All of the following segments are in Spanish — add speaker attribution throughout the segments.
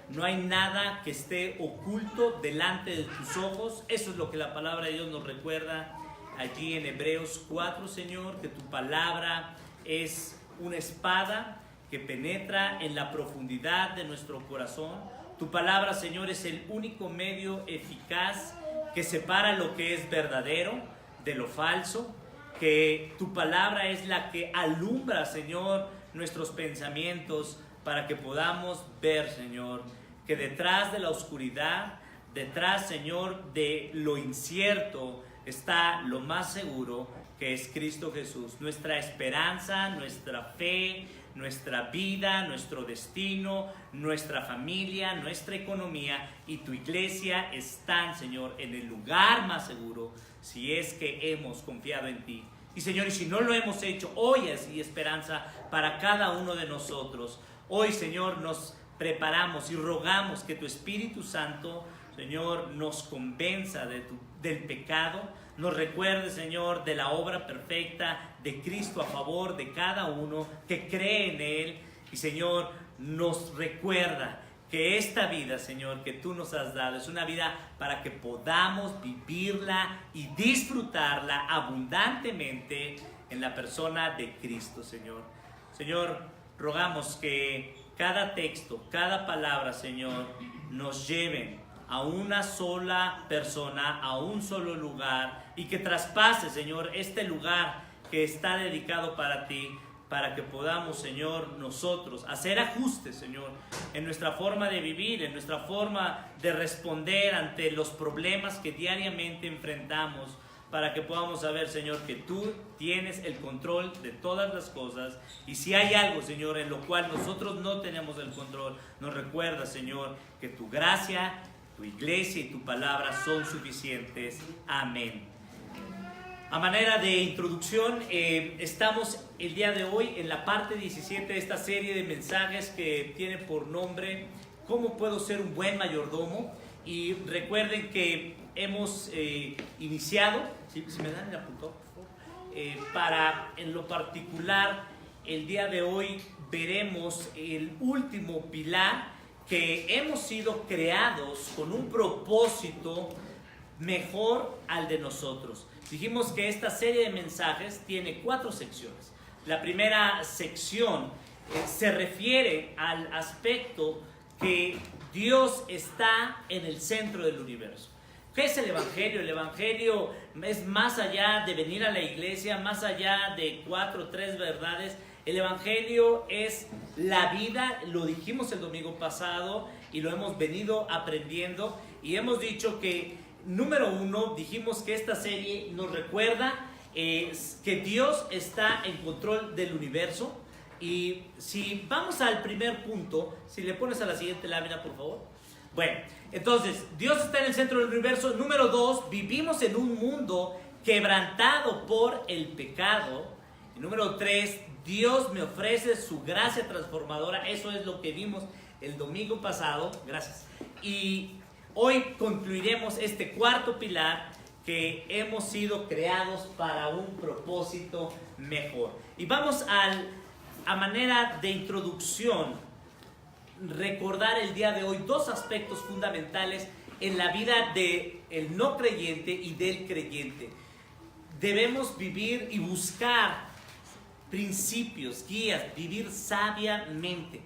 Speaker 1: no hay nada que esté oculto delante de tus ojos. Eso es lo que la palabra de Dios nos recuerda allí en Hebreos 4, Señor, que tu palabra es una espada que penetra en la profundidad de nuestro corazón. Tu palabra, Señor, es el único medio eficaz que separa lo que es verdadero de lo falso, que tu palabra es la que alumbra, Señor, nuestros pensamientos para que podamos ver, Señor, que detrás de la oscuridad, detrás, Señor, de lo incierto, está lo más seguro, que es Cristo Jesús. Nuestra esperanza, nuestra fe, nuestra vida, nuestro destino, nuestra familia, nuestra economía y tu iglesia están, Señor, en el lugar más seguro, si es que hemos confiado en ti. Y Señor, y si no lo hemos hecho, hoy es esperanza para cada uno de nosotros. Hoy, Señor, nos preparamos y rogamos que tu Espíritu Santo, Señor, nos convenza del pecado, nos recuerde, Señor, de la obra perfecta de Cristo a favor de cada uno que cree en Él. Y, Señor, nos recuerda que esta vida, Señor, que tú nos has dado, es una vida para que podamos vivirla y disfrutarla abundantemente en la persona de Cristo, Señor. Señor, rogamos que cada texto, cada palabra, Señor, nos lleven a una sola persona, a un solo lugar, y que traspase, Señor, este lugar que está dedicado para ti, para que podamos, Señor, nosotros hacer ajustes, Señor, en nuestra forma de vivir, en nuestra forma de responder ante los problemas que diariamente enfrentamos, para que podamos saber, Señor, que tú tienes el control de todas las cosas. Y si hay algo, Señor, en lo cual nosotros no tenemos el control, nos recuerda, Señor, que tu gracia, tu iglesia y tu palabra son suficientes. Amén. A manera de introducción, estamos el día de hoy en la parte 17 de esta serie de mensajes que tiene por nombre ¿Cómo puedo ser un buen mayordomo? Y recuerden que hemos iniciado, si me dan el apuntador, por favor, para en lo particular el día de hoy veremos el último pilar, que hemos sido creados con un propósito mejor al de nosotros. Dijimos que esta serie de mensajes tiene 4 secciones. La primera sección se refiere al aspecto que Dios está en el centro del universo. ¿Qué es el Evangelio? El Evangelio es más allá de venir a la iglesia, más allá de 4 o 3 verdades. El Evangelio es la vida, lo dijimos el domingo pasado y lo hemos venido aprendiendo, y hemos dicho que, número 1, dijimos que esta serie nos recuerda que Dios está en control del universo. Y si vamos al primer punto, si le pones a la siguiente lámina, por favor. Bueno, entonces, Dios está en el centro del universo. Número 2, vivimos en un mundo quebrantado por el pecado. Y número 3, Dios me ofrece su gracia transformadora. Eso es lo que vimos el domingo pasado. Gracias. Y hoy concluiremos este cuarto pilar, que hemos sido creados para un propósito mejor. Y vamos a manera de introducción, recordar el día de hoy 2 aspectos fundamentales en la vida del no creyente y del creyente. Debemos vivir y buscar principios, guías, vivir sabiamente.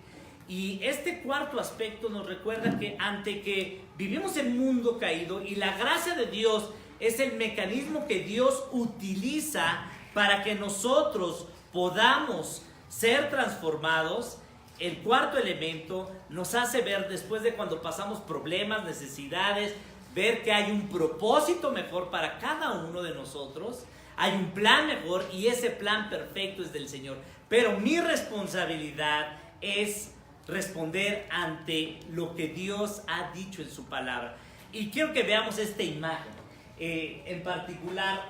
Speaker 1: Y este cuarto aspecto nos recuerda que ante que vivimos en un mundo caído, y la gracia de Dios es el mecanismo que Dios utiliza para que nosotros podamos ser transformados. El cuarto elemento nos hace ver, después de cuando pasamos problemas, necesidades, ver que hay un propósito mejor para cada uno de nosotros. Hay un plan mejor, y ese plan perfecto es del Señor. Pero mi responsabilidad es responder ante lo que Dios ha dicho en su palabra. Y quiero que veamos esta imagen. En particular,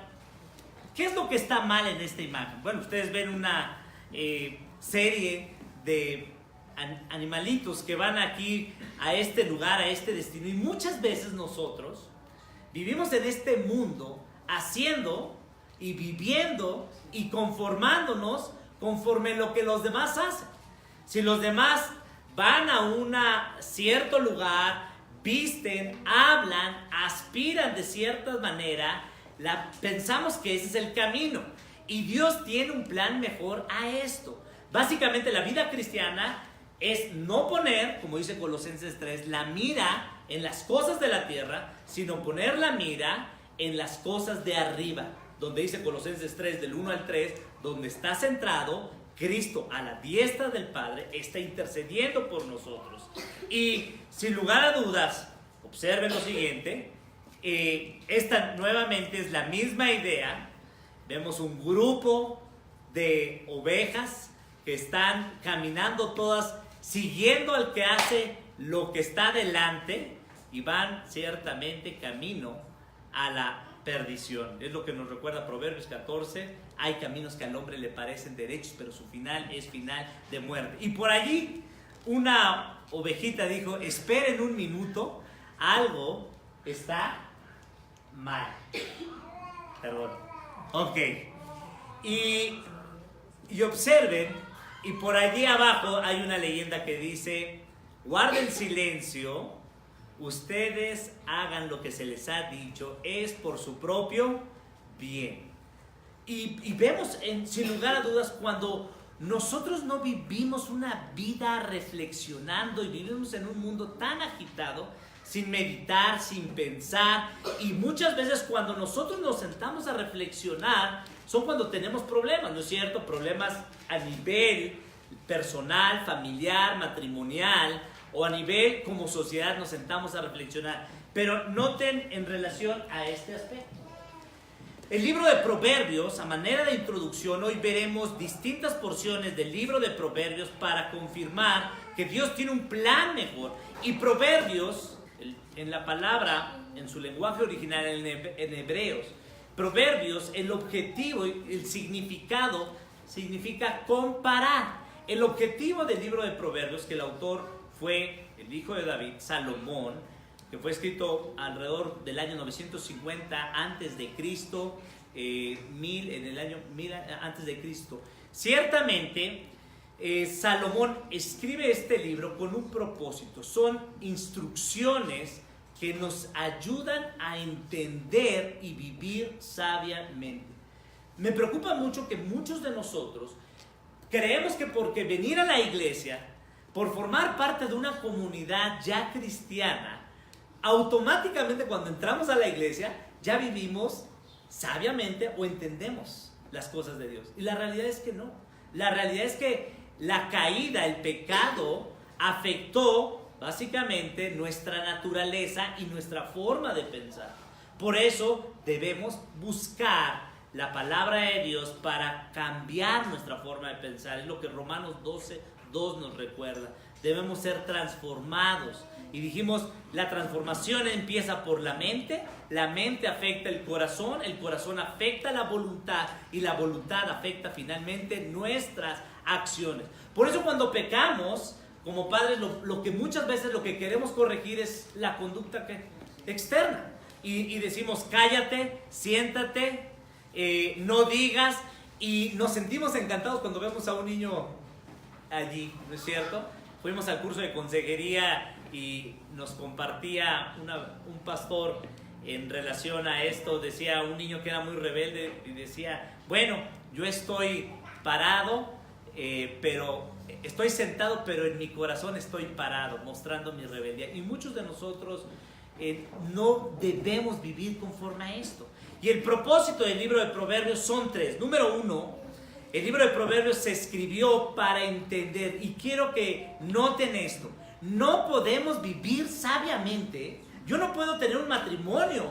Speaker 1: ¿qué es lo que está mal en esta imagen? Bueno, ustedes ven una serie de animalitos que van aquí a este lugar, a este destino, y muchas veces nosotros vivimos en este mundo haciendo y viviendo y conformándonos conforme lo que los demás hacen. Si los demás van a un cierto lugar, visten, hablan, aspiran de cierta manera, pensamos que ese es el camino. Y Dios tiene un plan mejor a esto. Básicamente la vida cristiana es no poner, como dice Colosenses 3, la mira en las cosas de la tierra, sino poner la mira en las cosas de arriba. Donde dice Colosenses 3, del 1 al 3, donde está centrado Cristo a la diestra del Padre, está intercediendo por nosotros. Y sin lugar a dudas, observen lo siguiente, esta nuevamente es la misma idea. Vemos un grupo de ovejas que están caminando todas, siguiendo al que hace lo que está delante, y van ciertamente camino a la perdición. Es lo que nos recuerda Proverbios 14. Hay caminos que al hombre le parecen derechos, pero su final es final de muerte. Y por allí una ovejita dijo: esperen un minuto, algo está mal. Perdón. Ok. Y observen, y por allí abajo hay una leyenda que dice: guarden silencio, ustedes hagan lo que se les ha dicho, es por su propio bien. Y vemos, sin lugar a dudas, cuando nosotros no vivimos una vida reflexionando y vivimos en un mundo tan agitado, sin meditar, sin pensar, y muchas veces cuando nosotros nos sentamos a reflexionar, son cuando tenemos problemas, ¿no es cierto? Problemas a nivel personal, familiar, matrimonial, o a nivel como sociedad nos sentamos a reflexionar. Pero noten en relación a este aspecto. El libro de Proverbios, a manera de introducción, hoy veremos distintas porciones del libro de Proverbios para confirmar que Dios tiene un plan mejor. Y Proverbios, en la palabra, en su lenguaje original, en hebreos, Proverbios, el objetivo, el significado, significa comparar. El objetivo del libro de Proverbios, que el autor fue el hijo de David, Salomón, que fue escrito alrededor del año 950 antes de Cristo, en el año 1000 antes de Cristo. Ciertamente, Salomón escribe este libro con un propósito. Son instrucciones que nos ayudan a entender y vivir sabiamente. Me preocupa mucho que muchos de nosotros creemos que porque venir a la iglesia, por formar parte de una comunidad ya cristiana, automáticamente cuando entramos a la iglesia ya vivimos sabiamente o entendemos las cosas de Dios. Y la realidad es que no. La realidad es que la caída, el pecado, afectó básicamente nuestra naturaleza y nuestra forma de pensar. Por eso debemos buscar la palabra de Dios para cambiar nuestra forma de pensar. Es lo que Romanos 12:2 nos recuerda. Debemos ser transformados. Y dijimos, la transformación empieza por la mente afecta el corazón afecta la voluntad, y la voluntad afecta finalmente nuestras acciones. Por eso cuando pecamos, como padres, lo que muchas veces lo que queremos corregir es la conducta externa. Y decimos, cállate, siéntate, no digas, y nos sentimos encantados cuando vemos a un niño allí, ¿no es cierto? Fuimos al curso de consejería y nos compartía un pastor en relación a esto. Decía un niño que era muy rebelde y decía, bueno, yo estoy parado, pero estoy sentado, pero en mi corazón estoy parado, mostrando mi rebeldía. Y muchos de nosotros no debemos vivir conforme a esto. Y el propósito del libro de Proverbios son tres. Número uno, el libro de Proverbios se escribió para entender, y quiero que noten esto, no podemos vivir sabiamente. Yo no puedo tener un matrimonio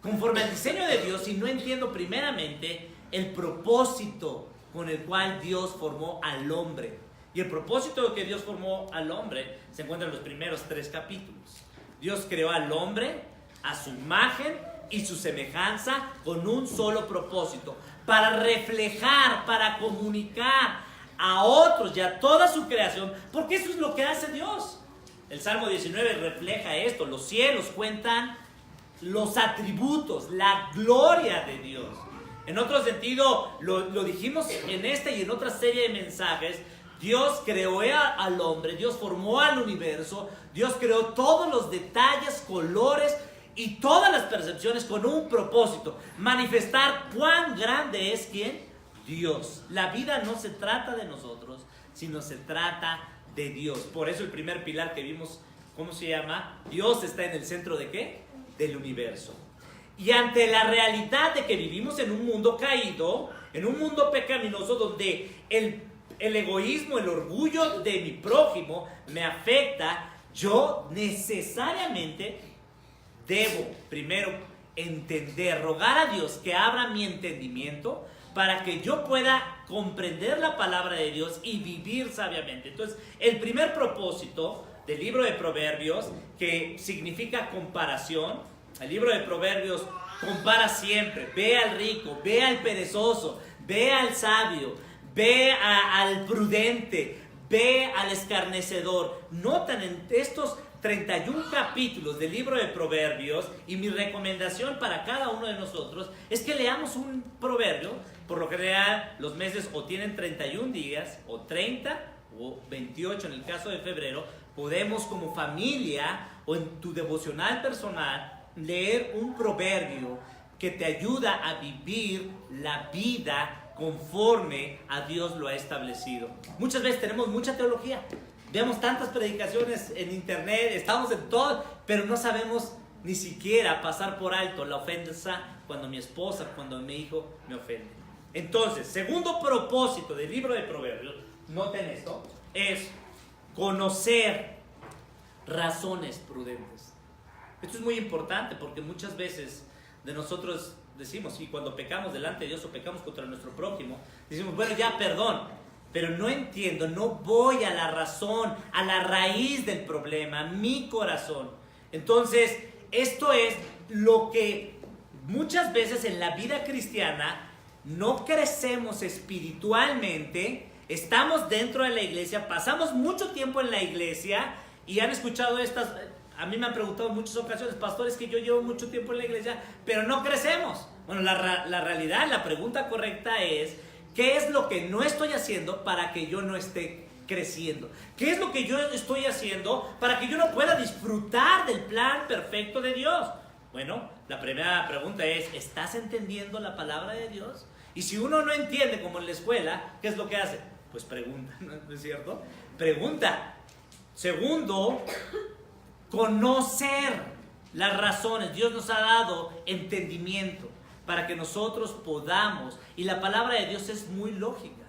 Speaker 1: conforme al diseño de Dios si no entiendo primeramente el propósito con el cual Dios formó al hombre. Y el propósito que Dios formó al hombre se encuentra en los primeros 3 capítulos. Dios creó al hombre a su imagen y su semejanza con un solo propósito: para reflejar, para comunicar a otros y a toda su creación, porque eso es lo que hace Dios. El Salmo 19 refleja esto. Los cielos cuentan los atributos, la gloria de Dios. En otro sentido, lo dijimos en esta y en otra serie de mensajes, Dios creó al hombre, Dios formó al universo, Dios creó todos los detalles, colores y todas las percepciones con un propósito: manifestar cuán grande es ¿quién? Dios. La vida no se trata de nosotros, sino se trata de Dios. Por eso el primer pilar que vimos, ¿cómo se llama? Dios está en el centro ¿de qué? Del universo. Y ante la realidad de que vivimos en un mundo caído, en un mundo pecaminoso, donde el egoísmo, el orgullo de mi prójimo me afecta, yo necesariamente debo primero entender, rogar a Dios que abra mi entendimiento para que yo pueda comprender la palabra de Dios y vivir sabiamente. Entonces, el primer propósito del libro de Proverbios, que significa comparación, el libro de Proverbios compara siempre: ve al rico, ve al perezoso, ve al sabio, ve al prudente, ve al escarnecedor. Notan en estos 31 capítulos del libro de Proverbios, y mi recomendación para cada uno de nosotros es que leamos un proverbio. Por lo general, los meses o tienen 31 días, o 30, o 28 en el caso de febrero. Podemos como familia o en tu devocional personal leer un proverbio que te ayuda a vivir la vida conforme a Dios lo ha establecido. Muchas veces tenemos mucha teología, vemos tantas predicaciones en internet, estamos en todo, pero no sabemos ni siquiera pasar por alto la ofensa cuando mi esposa, cuando mi hijo me ofende. Entonces, segundo propósito del libro de Proverbios, noten esto, es conocer razones prudentes. Esto es muy importante porque muchas veces de nosotros decimos, y cuando pecamos delante de Dios o pecamos contra nuestro prójimo, decimos, bueno, ya, perdón, pero no entiendo, no voy a la razón, a la raíz del problema, mi corazón. Entonces, esto es lo que muchas veces en la vida cristiana no crecemos espiritualmente. Estamos dentro de la iglesia, pasamos mucho tiempo en la iglesia y han escuchado estas... A mí me han preguntado en muchas ocasiones, pastores, que yo llevo mucho tiempo en la iglesia, pero no crecemos. Bueno, la realidad, la pregunta correcta es, ¿qué es lo que no estoy haciendo para que yo no esté creciendo? ¿Qué es lo que yo estoy haciendo para que yo no pueda disfrutar del plan perfecto de Dios? Bueno, la primera pregunta es, ¿estás entendiendo la palabra de Dios? Y si uno no entiende, como en la escuela, ¿qué es lo que hace? Pues pregunta, ¿no es cierto? Pregunta. Segundo, conocer las razones. Dios nos ha dado entendimiento para que nosotros podamos, y la palabra de Dios es muy lógica.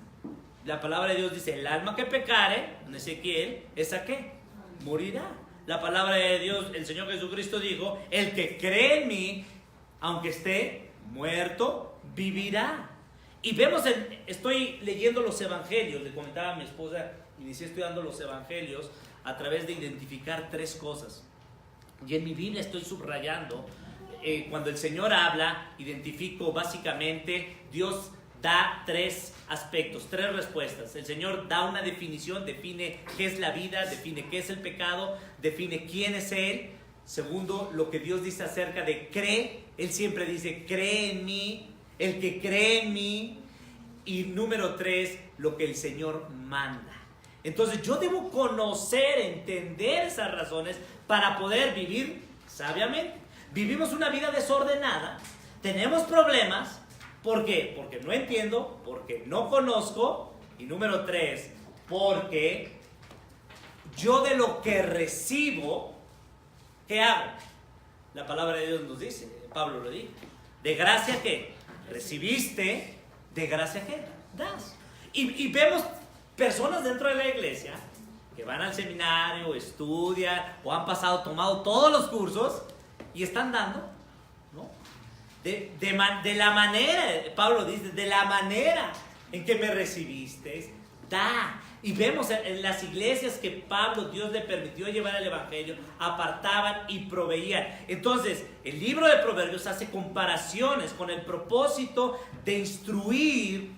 Speaker 1: La palabra de Dios dice, el alma que pecare, en Ezequiel, ¿esa qué? Morirá. La palabra de Dios, el Señor Jesucristo dijo, el que cree en mí, aunque esté muerto, vivirá. Y vemos, estoy leyendo los evangelios, le comentaba a mi esposa, inicié estudiando los evangelios a través de identificar 3 cosas. Y en mi Biblia estoy subrayando, cuando el Señor habla, identifico básicamente, Dios da 3 aspectos, 3 respuestas. El Señor da una definición, define qué es la vida, define qué es el pecado, define quién es Él. Segundo, lo que Dios dice acerca de cree, Él siempre dice, cree en mí, el que cree en mí. Y número 3, lo que el Señor manda. Entonces yo debo conocer, entender esas razones para poder vivir sabiamente. Vivimos una vida desordenada, tenemos problemas. ¿Por qué? Porque no entiendo, porque no conozco. Y número 3, porque yo de lo que recibo, ¿qué hago? La palabra de Dios nos dice, Pablo lo dijo, de gracia que recibiste, de gracia que das. Y vemos personas dentro de la iglesia que van al seminario, estudian o han tomado todos los cursos y están dando, ¿no? De la manera, Pablo dice, de la manera en que me recibiste, da. Y vemos en las iglesias que Pablo, Dios le permitió llevar el evangelio, apartaban y proveían. Entonces, el libro de Proverbios hace comparaciones con el propósito de instruir,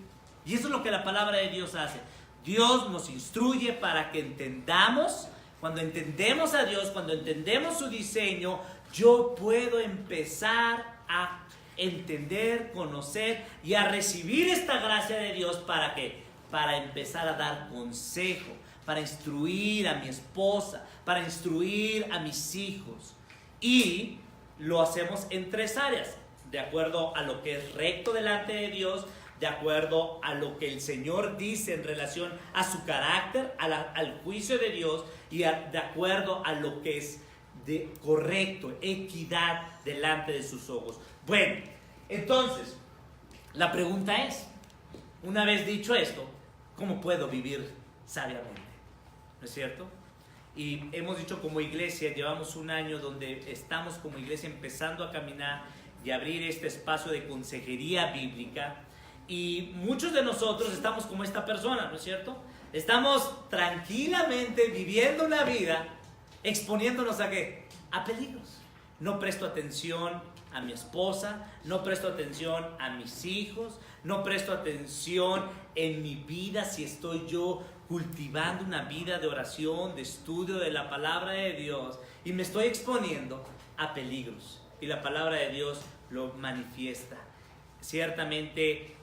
Speaker 1: y eso es lo que la palabra de Dios hace. Dios nos instruye para que entendamos. Cuando entendemos a Dios, cuando entendemos su diseño, yo puedo empezar a entender, conocer y a recibir esta gracia de Dios para que para empezar a dar consejo, para instruir a mi esposa, para instruir a mis hijos. Y lo hacemos en 3 áreas, de acuerdo a lo que es recto delante de Dios, de acuerdo a lo que el Señor dice en relación a su carácter, al juicio de Dios, y de acuerdo a lo que es correcto, equidad delante de sus ojos. Bueno, entonces, la pregunta es, una vez dicho esto, ¿cómo puedo vivir sabiamente? ¿No es cierto? Y hemos dicho como iglesia, llevamos un año donde estamos como iglesia empezando a caminar y abrir este espacio de consejería bíblica, y muchos de nosotros estamos como esta persona, ¿no es cierto? Estamos tranquilamente viviendo una vida exponiéndonos ¿a qué? A peligros. No presto atención a mi esposa, no presto atención a mis hijos, no presto atención en mi vida si estoy yo cultivando una vida de oración, de estudio de la palabra de Dios, y me estoy exponiendo a peligros. Y la palabra de Dios lo manifiesta. Ciertamente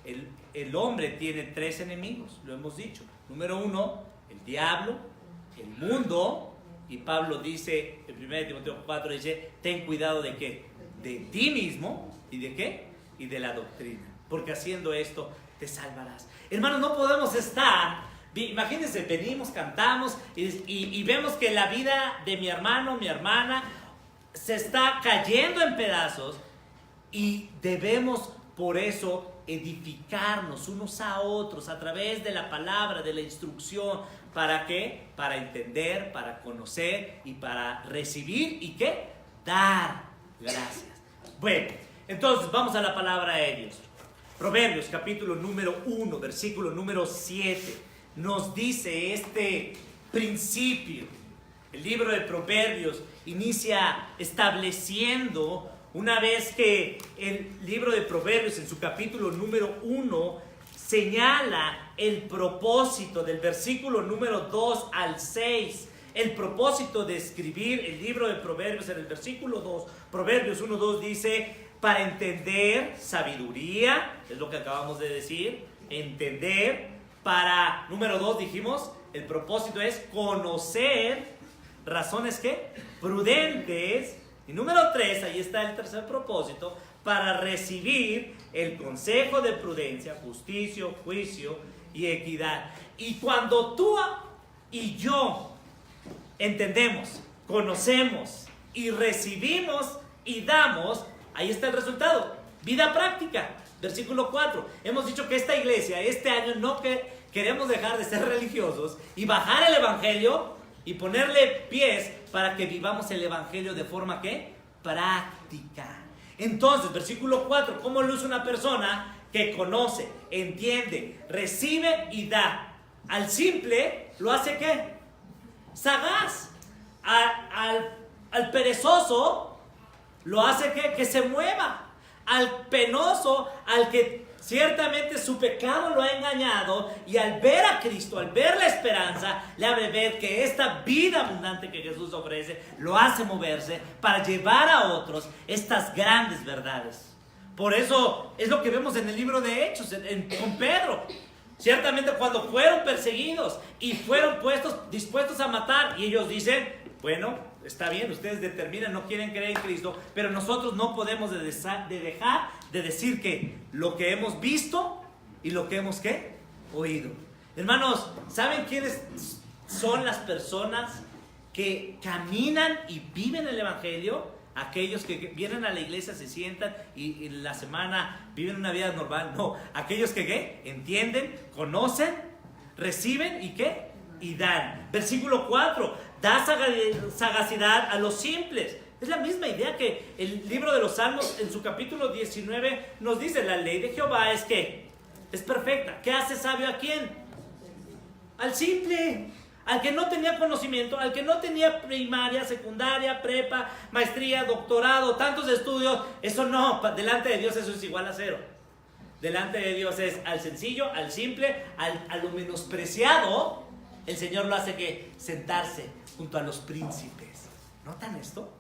Speaker 1: el hombre tiene 3 enemigos, lo hemos dicho. Número 1, el diablo, el mundo, y Pablo dice en 1 Timoteo 4, dice, ten cuidado ¿de qué? De ti mismo, ¿y de qué? Y de la doctrina, porque haciendo esto te salvarás. Hermanos, no podemos estar, imagínense, venimos, cantamos y vemos que la vida de mi hermano, mi hermana, se está cayendo en pedazos, y debemos por eso edificarnos unos a otros a través de la palabra, de la instrucción. ¿Para qué? Para entender, para conocer y para recibir y ¿qué? Dar gracias. Bueno, entonces vamos a la palabra de Dios. Proverbios capítulo número 1, versículo número 7, nos dice este principio. El libro de Proverbios inicia estableciendo, una vez que el libro de Proverbios en su capítulo número 1 señala el propósito del versículo número 2 al 6, el propósito de escribir el libro de Proverbios en el versículo 2, Proverbios 1:2 dice, para entender sabiduría, es lo que acabamos de decir, entender, para, número 2 dijimos, el propósito es conocer razones ¿qué? Prudentes. Y número 3, ahí está el tercer propósito, para recibir el consejo de prudencia, justicia, juicio y equidad. Y cuando tú y yo entendemos, conocemos y recibimos y damos, ahí está el resultado. Vida práctica, versículo 4. Hemos dicho que esta iglesia, este año, no queremos dejar de ser religiosos y bajar el evangelio y ponerle pies para que vivamos el evangelio de forma ¿qué? Práctica. Entonces, versículo 4, ¿cómo lo usa una persona que conoce, entiende, recibe y da? Al simple lo hace ¿qué? Sagaz. Al perezoso lo hace ¿qué? Que se mueva. Al penoso, al que ciertamente su pecado lo ha engañado, y al ver a Cristo, al ver la esperanza, le hace ver que esta vida abundante que Jesús ofrece lo hace moverse para llevar a otros estas grandes verdades. Por eso es lo que vemos en el libro de Hechos con Pedro. Ciertamente cuando fueron perseguidos y fueron dispuestos a matar, y ellos dicen, bueno, está bien, ustedes determinan, no quieren creer en Cristo, pero nosotros no podemos dejar de decir que lo que hemos visto y lo que hemos ¿qué? Oído. Hermanos, ¿saben quiénes son las personas que caminan y viven el evangelio? Aquellos que vienen a la iglesia, se sientan y en la semana viven una vida normal. No, aquellos que ¿qué? Entienden, conocen, reciben y ¿qué? Y dan. Versículo 4, da sagacidad a los simples. Es la misma idea que el libro de los Salmos en su capítulo 19 nos dice, la ley de Jehová es ¿qué? Es perfecta. ¿Qué hace sabio a quién? Al simple. Al que no tenía conocimiento, al que no tenía primaria, secundaria, prepa, maestría, doctorado, tantos estudios, eso no, delante de Dios eso es igual a 0. Delante de Dios es al sencillo, al simple, a lo menospreciado, el Señor lo hace que sentarse junto a los príncipes. ¿Notan esto?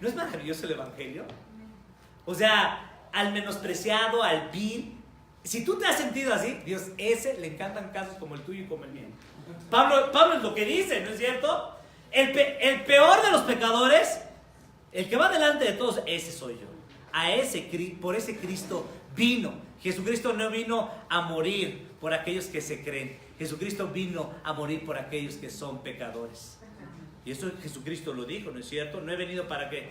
Speaker 1: ¿No es maravilloso el evangelio? O sea, al menospreciado, al vil, Si tú te has sentido así, Dios, ese le encantan casos como el tuyo y como el mío. Pablo es lo que dice, ¿no es cierto? El peor de los pecadores, el que va delante de todos, ese soy yo. Por ese Cristo vino. Jesucristo no vino a morir por aquellos que se creen. Jesucristo vino a morir por aquellos que son pecadores. Y eso Jesucristo lo dijo, ¿no es cierto? No he venido para qué,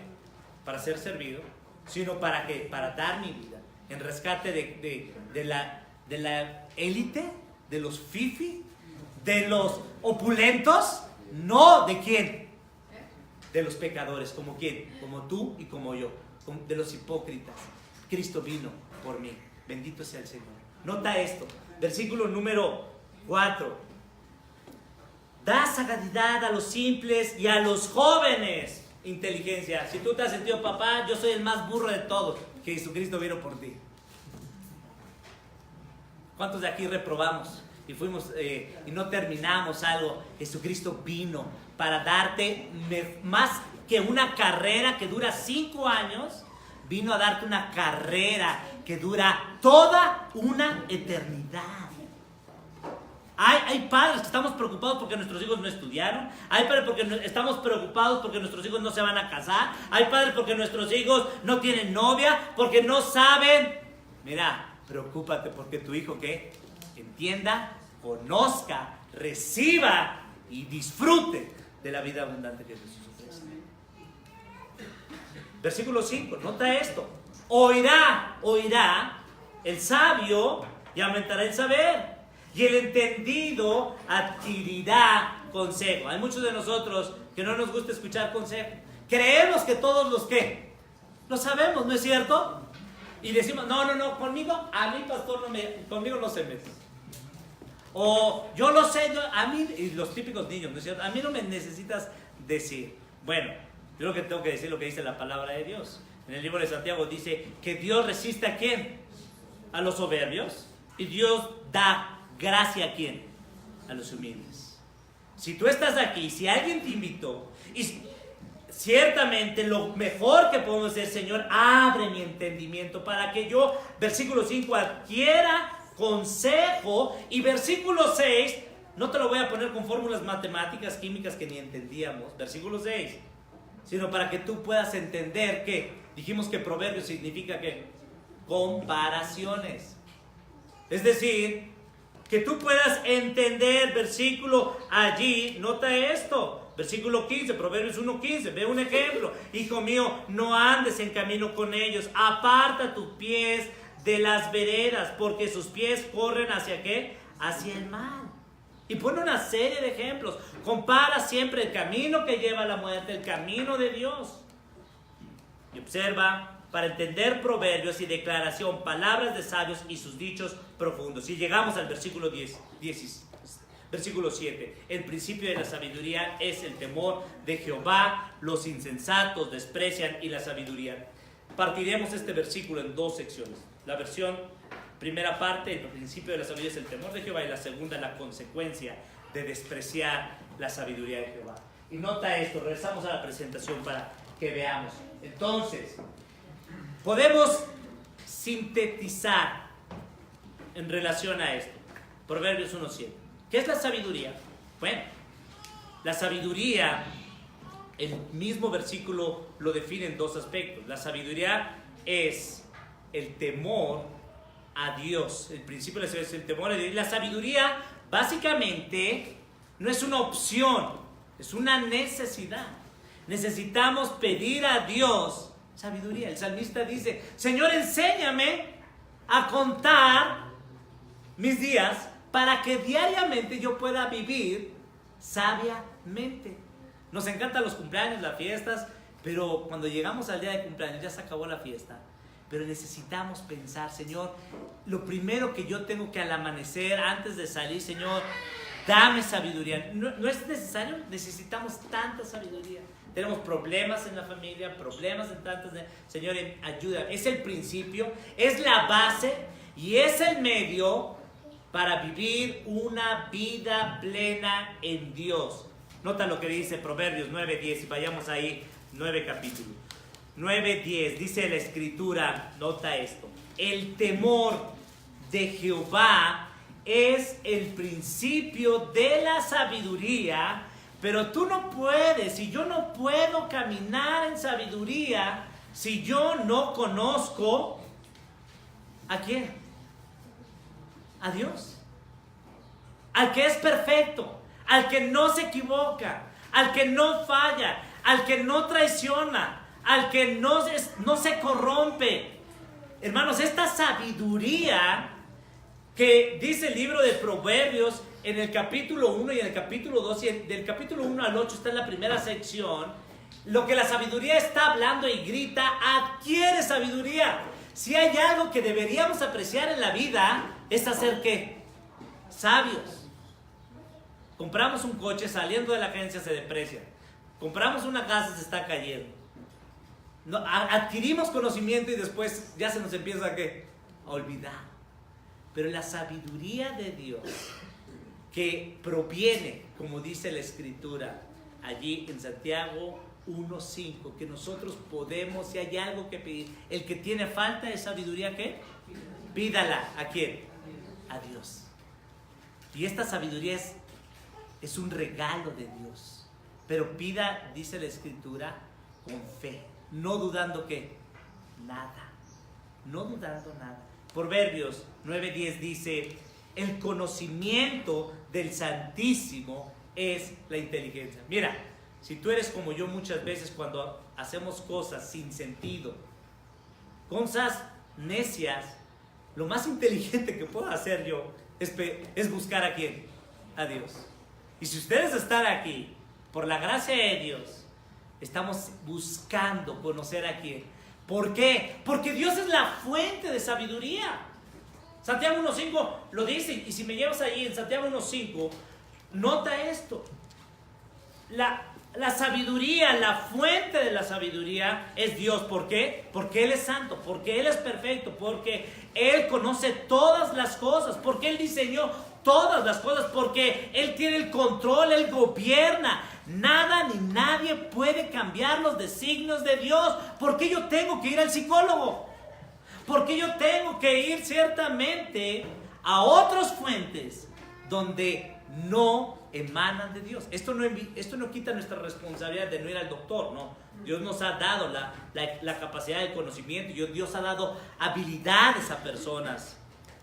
Speaker 1: para ser servido, sino para qué, para dar mi vida en rescate de la élite, de los fifi, de los opulentos. No, ¿de quién? De los pecadores. ¿Como quién? Como tú y como yo. De los hipócritas. Cristo vino por mí. Bendito sea el Señor. Nota esto. Versículo número 4. Da sagradidad a los simples y a los jóvenes inteligencia. Si tú te has sentido papá, yo soy el más burro de todos. Que Jesucristo vino por ti. ¿Cuántos de aquí reprobamos y fuimos y no terminamos algo? Jesucristo vino para darte más que una carrera que dura 5 años. Vino a darte una carrera que dura toda una eternidad. Hay padres que estamos preocupados porque nuestros hijos no estudiaron. Hay padres porque estamos preocupados porque nuestros hijos no se van a casar. Hay padres porque nuestros hijos no tienen novia, porque no saben. Mira, preocúpate porque tu hijo que entienda, conozca, reciba y disfrute de la vida abundante que Jesús ofrece. Versículo 5, nota esto. Oirá el sabio y aumentará el saber. Y el entendido adquirirá consejo. Hay muchos de nosotros que no nos gusta escuchar consejo. Creemos que todos los que lo sabemos, ¿no es cierto? Y decimos, no, conmigo, a mí pastor, conmigo no se mete. O yo lo sé, a mí, y los típicos niños, ¿no es cierto? A mí no me necesitas decir. Bueno, yo lo que tengo que decir lo que dice la palabra de Dios. En el libro de Santiago dice que Dios resiste ¿a quién? A los soberbios. Y Dios da gracia ¿a quién? A los humildes. Si tú estás aquí, si alguien te invitó, y ciertamente lo mejor que podemos hacer, Señor, abre mi entendimiento para que yo, versículo 5, adquiera consejo. Y versículo 6, no te lo voy a poner con fórmulas matemáticas, químicas que ni entendíamos, versículo 6, sino para que tú puedas entender que, dijimos que proverbio significa que comparaciones. Es decir, que tú puedas entender, versículo allí, nota esto, versículo 15, Proverbios 1:15, ve un ejemplo. Hijo mío, no andes en camino con ellos, aparta tus pies de las veredas, porque sus pies corren ¿hacia qué? Hacia el mal. Y pone una serie de ejemplos. Compara siempre el camino que lleva a la muerte, el camino de Dios. Y observa, para entender proverbios y declaración, palabras de sabios y sus dichos profundos. Y llegamos al versículo 10, versículo 7. El principio de la sabiduría es el temor de Jehová. Los insensatos desprecian y la sabiduría. Partiremos este versículo en 2 secciones. La versión, primera parte, el principio de la sabiduría es el temor de Jehová, y la segunda, la consecuencia de despreciar la sabiduría de Jehová. Y nota esto, regresamos a la presentación para que veamos. Entonces, podemos sintetizar en relación a esto. Proverbios 1:7. ¿Qué es la sabiduría? Bueno, la sabiduría, el mismo versículo lo define en 2 aspectos. La sabiduría es el temor a Dios. El principio de la sabiduría es el temor a Dios. Y la sabiduría básicamente no es una opción, es una necesidad. Necesitamos pedir a Dios sabiduría. El salmista dice, Señor, enséñame a contar mis días para que diariamente yo pueda vivir sabiamente. Nos encantan los cumpleaños, las fiestas, pero cuando llegamos al día de cumpleaños ya se acabó la fiesta. Pero necesitamos pensar, Señor, lo primero que yo tengo que al amanecer, antes de salir, Señor, dame sabiduría. ¿No es necesario? Necesitamos tanta sabiduría. Tenemos problemas en la familia, problemas en tantas... Señor, ayuda. Es el principio, es la base y es el medio para vivir una vida plena en Dios. Nota lo que dice Proverbios 9:10, y vayamos ahí, 9 capítulos. 9:10, dice la Escritura, nota esto: el temor de Jehová es el principio de la sabiduría, pero tú no puedes, y yo no puedo caminar en sabiduría si yo no conozco ¿a quién? A Dios, al que es perfecto, al que no se equivoca, al que no falla, al que no traiciona, al que no se corrompe. Hermanos, esta sabiduría que dice el libro de Proverbios en el capítulo 1 y en el capítulo 2, y del capítulo 1 al 8 está en la primera sección, lo que la sabiduría está hablando y grita: adquiere sabiduría. Si hay algo que deberíamos apreciar en la vida, es hacer ¿qué? Sabios. Compramos un coche, saliendo de la agencia se deprecia. Compramos una casa, se está cayendo. No, adquirimos conocimiento y después ya se nos empieza a olvidar. Pero la sabiduría de Dios, que proviene, como dice la Escritura allí en Santiago 1:5, que nosotros podemos, si hay algo que pedir, el que tiene falta de sabiduría, ¿qué? Pídala. ¿A quién? A Dios. Y esta sabiduría es un regalo de Dios. Pero pida, dice la Escritura, con fe, no dudando que nada, no dudando nada. Proverbios 9:10 dice: el conocimiento del Santísimo es la inteligencia. Mira, si tú eres como yo muchas veces cuando hacemos cosas sin sentido, cosas necias, lo más inteligente que puedo hacer yo es buscar ¿a quién? A Dios. Y si ustedes están aquí, por la gracia de Dios, estamos buscando conocer a quién. ¿Por qué? Porque Dios es la fuente de sabiduría. Santiago 1:5 lo dice, y si me llevas ahí en Santiago 1:5, nota esto. La sabiduría, la fuente de la sabiduría es Dios. ¿Por qué? Porque Él es santo, porque Él es perfecto, porque Él conoce todas las cosas, porque Él diseñó todas las cosas, porque Él tiene el control, Él gobierna. Nada ni nadie puede cambiar los designios de Dios. ¿Por qué yo tengo que ir al psicólogo? ¿Por qué yo tengo que ir ciertamente a otras fuentes donde no emanan de Dios? Esto no quita nuestra responsabilidad de no ir al doctor, ¿no? Dios nos ha dado la capacidad de conocimiento. Dios ha dado habilidades a personas.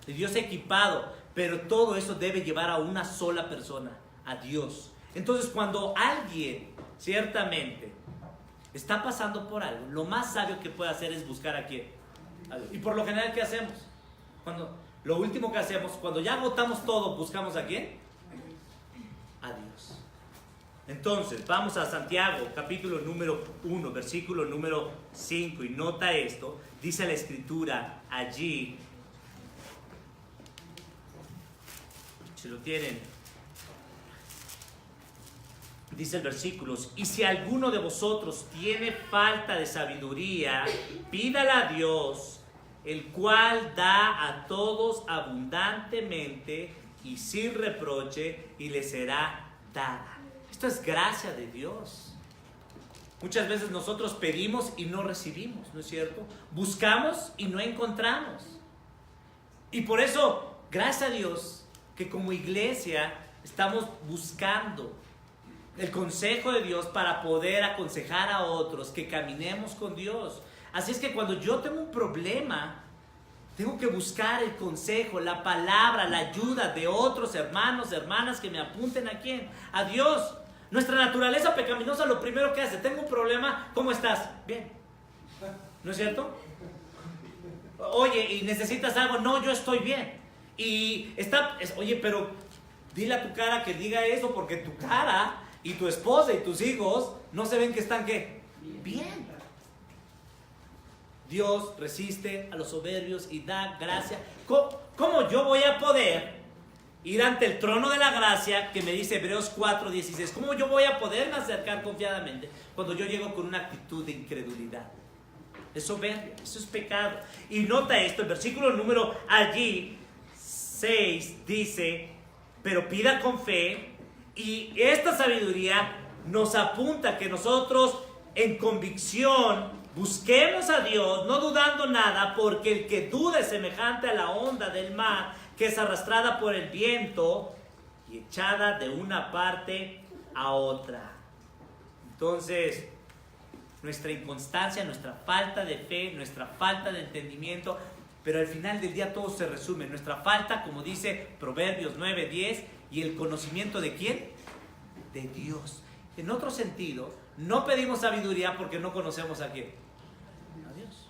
Speaker 1: Y Dios ha equipado. Pero todo eso debe llevar a una sola persona, a Dios. Entonces, cuando alguien ciertamente está pasando por algo, lo más sabio que puede hacer es buscar a quién. Y por lo general, ¿qué hacemos? Lo último que hacemos, cuando ya agotamos todo, ¿buscamos a quién? A Dios. Entonces, vamos a Santiago, capítulo número 1, versículo número 5. Y nota esto, dice la Escritura allí, si lo tienen, dice el versículo: y si alguno de vosotros tiene falta de sabiduría, pídala a Dios, el cual da a todos abundantemente y sin reproche, y le será dada. Esto es gracia de Dios. Muchas veces nosotros pedimos y no recibimos, ¿no es cierto? Buscamos y no encontramos. Y por eso, gracias a Dios, que como iglesia estamos buscando el consejo de Dios para poder aconsejar a otros que caminemos con Dios. Así es que cuando yo tengo un problema, tengo que buscar el consejo, la palabra, la ayuda de otros hermanos, hermanas que me apunten ¿a quién? A Dios. Nuestra naturaleza pecaminosa lo primero que hace: tengo un problema, ¿cómo estás? Bien. ¿No es cierto? Oye, ¿y necesitas algo? No, yo estoy bien. Oye, pero dile a tu cara que diga eso, porque tu cara y tu esposa y tus hijos no se ven que están ¿qué? Bien. Dios resiste a los soberbios y da gracia. ¿Cómo yo voy a poder ir ante el trono de la gracia que me dice Hebreos 4:16? ¿Cómo yo voy a poderme acercar confiadamente cuando yo llego con una actitud de incredulidad? Es soberbia, eso es pecado. Y nota esto, el versículo número allí 6 dice: pero pida con fe. Y esta sabiduría nos apunta que nosotros, en convicción Busquemos a Dios, no dudando nada, porque el que duda es semejante a la onda del mar, que es arrastrada por el viento y echada de una parte a otra. Entonces, nuestra inconstancia, nuestra falta de fe, nuestra falta de entendimiento, pero al final del día todo se resume en nuestra falta, como dice Proverbios 9:10, y el conocimiento ¿de quién? De Dios. En otro sentido, no pedimos sabiduría porque no conocemos a quién. A Dios.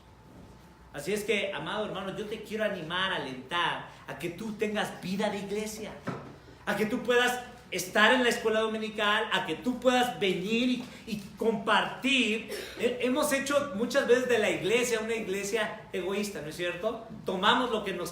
Speaker 1: Así es que, amado hermano, yo te quiero animar, alentar a que tú tengas vida de iglesia, a que tú puedas estar en la escuela dominical, a que tú puedas venir y compartir. Hemos hecho muchas veces de la iglesia una iglesia egoísta, ¿no es cierto? Tomamos lo que nos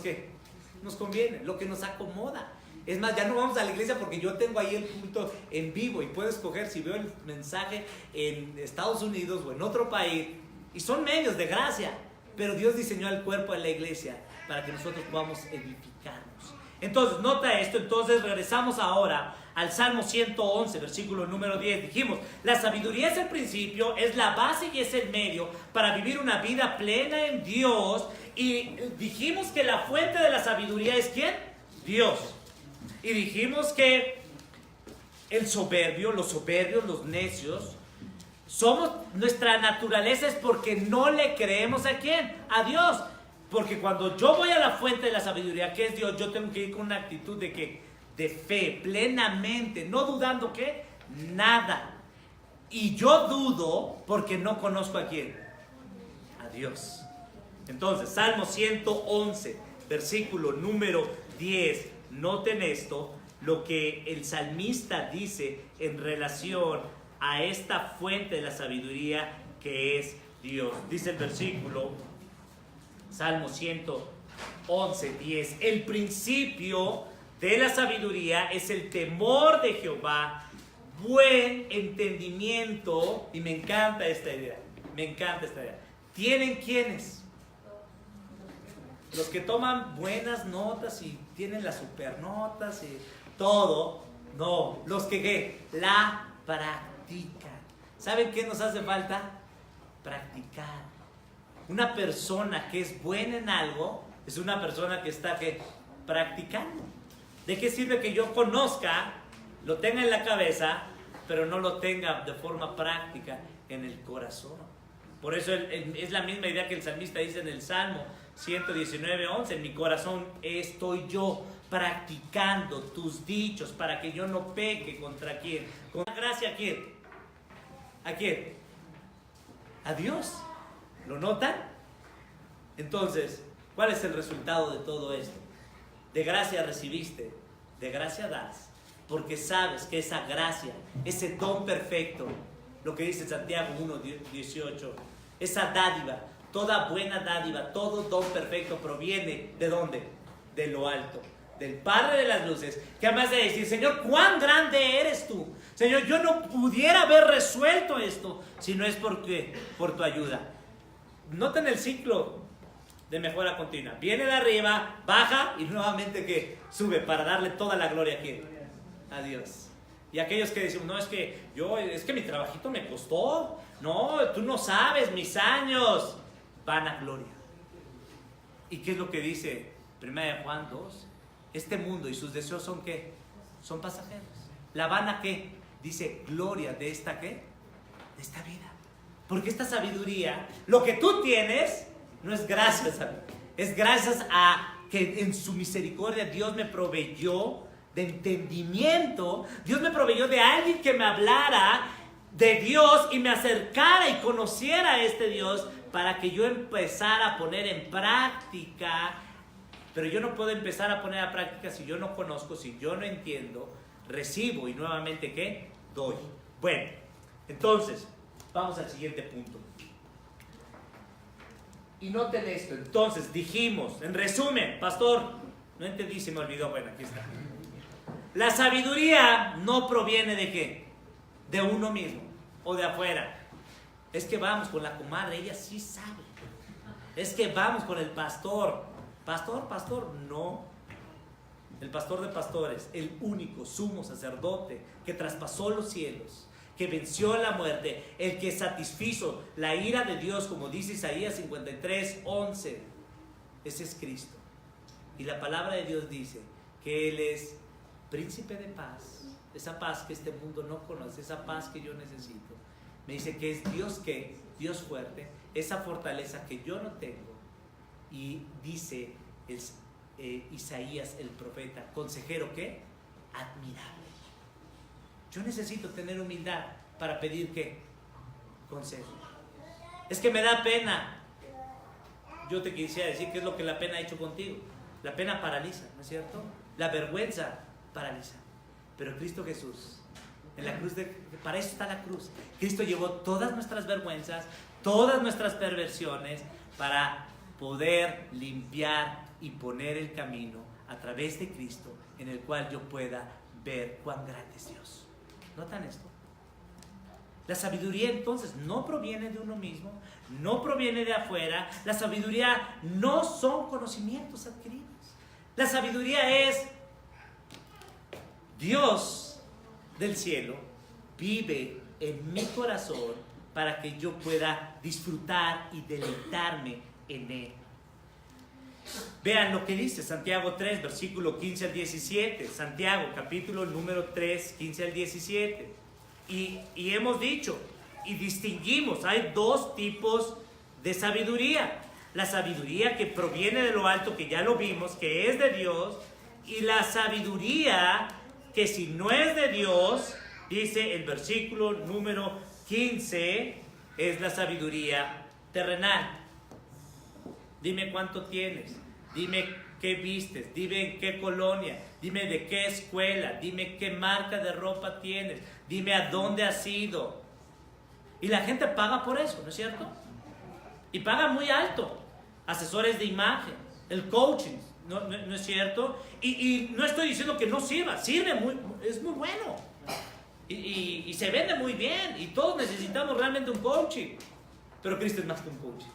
Speaker 1: conviene, lo que nos acomoda. Es más, ya no vamos a la iglesia porque yo tengo ahí el culto en vivo y puedo escoger si veo el mensaje en Estados Unidos o en otro país, y son medios de gracia, pero Dios diseñó el cuerpo de la iglesia para que nosotros podamos edificarnos. Entonces, nota esto. Entonces regresamos ahora al Salmo 111, versículo número 10. Dijimos, la sabiduría es el principio, es la base y es el medio para vivir una vida plena en Dios. Y dijimos que la fuente de la sabiduría es ¿quién? Dios. Y dijimos que el soberbio, los soberbios, los necios, nuestra naturaleza es porque no le creemos ¿a quién? A Dios. Porque cuando yo voy a la fuente de la sabiduría, que es Dios, yo tengo que ir con una actitud de ¿qué? De fe, plenamente, no dudando ¿qué? Nada. Y yo dudo porque no conozco ¿a quién? A Dios. Entonces, Salmo 111, versículo número 10. Noten esto, lo que el salmista dice en relación a esta fuente de la sabiduría que es Dios. Dice el versículo, Salmo 111, 10. El principio de la sabiduría es el temor de Jehová, buen entendimiento, y me encanta esta idea, ¿tienen quiénes? Los que toman buenas notas y tienen las supernotas y todo. No, los que ¿qué? La practican. ¿Saben qué nos hace falta? Practicar. Una persona que es buena en algo es una persona que está ¿qué? Practicando. ¿De qué sirve que yo conozca, lo tenga en la cabeza, pero no lo tenga de forma práctica en el corazón? Por eso es la misma idea que el salmista dice en el Salmo 119:11. En mi corazón estoy yo practicando tus dichos para que yo no peque contra quién. ¿Con gracia a quién? ¿A quién? A Dios. ¿Lo notan? Entonces, ¿cuál es el resultado de todo esto? De gracia recibiste, de gracia das, porque sabes que esa gracia, ese don perfecto, lo que dice Santiago 1:18, esa dádiva, toda buena dádiva, todo don perfecto proviene ¿de dónde? De lo alto, del Padre de las luces, que además de decir, Señor, cuán grande eres tú. Señor, yo no pudiera haber resuelto esto si no es por tu ayuda. Noten el ciclo de mejora continua. Viene de arriba, baja y nuevamente ¿qué? Sube para darle toda la gloria a Dios. Y aquellos que dicen, no, es que mi trabajito me costó. No, tú no sabes, mis años. Van a gloria. ¿Y qué es lo que dice 1 Juan 2? Este mundo y sus deseos son ¿qué? Son pasajeros. La vana ¿qué? Dice gloria de esta ¿qué? De esta vida. Porque esta sabiduría, lo que tú tienes, no es gracias a mí. Es gracias a que en su misericordia Dios me proveyó de entendimiento. Dios me proveyó de alguien que me hablara de Dios y me acercara y conociera a este Dios para que yo empezara a poner en práctica. Pero yo no puedo empezar a poner a práctica si yo no conozco, si yo no entiendo. Recibo y nuevamente ¿qué? Doy. Bueno, entonces vamos al siguiente punto. Y noten esto. Entonces dijimos, en resumen, pastor, no entendí, se me olvidó. Bueno, aquí está. La sabiduría no proviene ¿de qué? De uno mismo o de afuera. Es que vamos con la comadre, ella sí sabe. Es que vamos con el pastor. Pastor, no. El pastor de pastores, el único sumo sacerdote que traspasó los cielos, que venció la muerte, el que satisfizo la ira de Dios, como dice Isaías 53:11. Ese es Cristo. Y la palabra de Dios dice que Él es príncipe de paz, esa paz que este mundo no conoce, esa paz que yo necesito. Me dice que es Dios Dios fuerte, esa fortaleza que yo no tengo. Y dice Isaías el profeta, consejero, ¿qué? Admirable. Yo necesito tener humildad para pedir, ¿qué? Consejo. Es que me da pena. Yo te quisiera decir qué es lo que la pena ha hecho contigo. La pena paraliza, ¿no es cierto? La vergüenza paraliza. Pero Cristo Jesús, en la cruz, para eso está la cruz. Cristo llevó todas nuestras vergüenzas, todas nuestras perversiones, para poder limpiar y poner el camino a través de Cristo, en el cual yo pueda ver cuán grande es Dios. ¿Notan esto? La sabiduría entonces no proviene de uno mismo, no proviene de afuera. La sabiduría no son conocimientos adquiridos. La sabiduría es Dios del cielo vive en mi corazón para que yo pueda disfrutar y deleitarme en Él. Vean lo que dice Santiago 3, versículo 15 al 17. Santiago, capítulo número 3, 15 al 17. Y hemos dicho y distinguimos, hay dos tipos de sabiduría. La sabiduría que proviene de lo alto, que ya lo vimos, que es de Dios, y la sabiduría que si no es de Dios, dice el versículo número 15, es la sabiduría terrenal. Dime cuánto tienes, dime qué vistes, dime en qué colonia, dime de qué escuela, dime qué marca de ropa tienes, dime a dónde has ido. Y la gente paga por eso, ¿no es cierto? Y paga muy alto. Asesores de imagen, el coaching, ¿no es cierto? Y no estoy diciendo que no sirva, es muy bueno. Y se vende muy bien. Y todos necesitamos realmente un coaching. Pero Cristo es más que un coaching.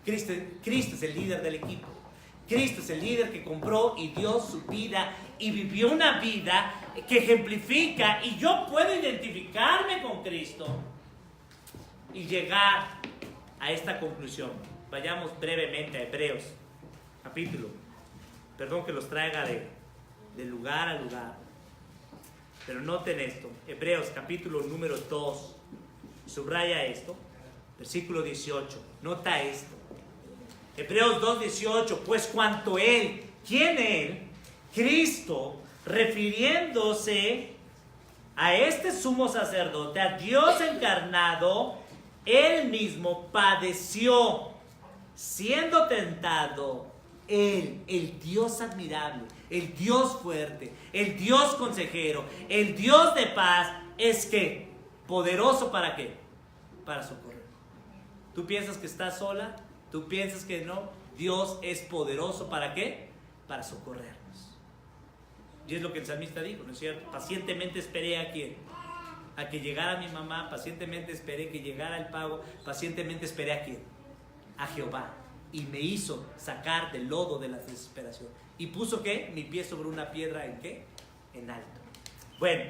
Speaker 1: Cristo es el líder del equipo. Cristo es el líder que compró y dio su vida y vivió una vida que ejemplifica, y yo puedo identificarme con Cristo y llegar a esta conclusión. Vayamos brevemente a Hebreos, capítulo. Perdón que los traiga de lugar a lugar. Pero noten esto. Hebreos, capítulo número 2. Subraya esto. Versículo 18. Nota esto. Hebreos 2:18. Pues cuanto Él, ¿quién Él? Cristo, refiriéndose a este sumo sacerdote, a Dios encarnado, Él mismo padeció, siendo tentado, Él, el Dios admirable, el Dios fuerte, el Dios consejero, el Dios de paz, es que poderoso ¿para qué? Para socorrer. ¿Tú piensas que estás sola? ¿Tú piensas que no? Dios es poderoso ¿para qué? Para socorrernos. Y es lo que el salmista dijo, ¿no es cierto? Pacientemente esperé ¿a quién? A que llegara mi mamá, pacientemente esperé que llegara el pago, pacientemente esperé ¿a quién? A Jehová. Y me hizo sacar del lodo de la desesperación. ¿Y puso qué? Mi pie sobre una piedra, ¿en qué? En alto. Bueno,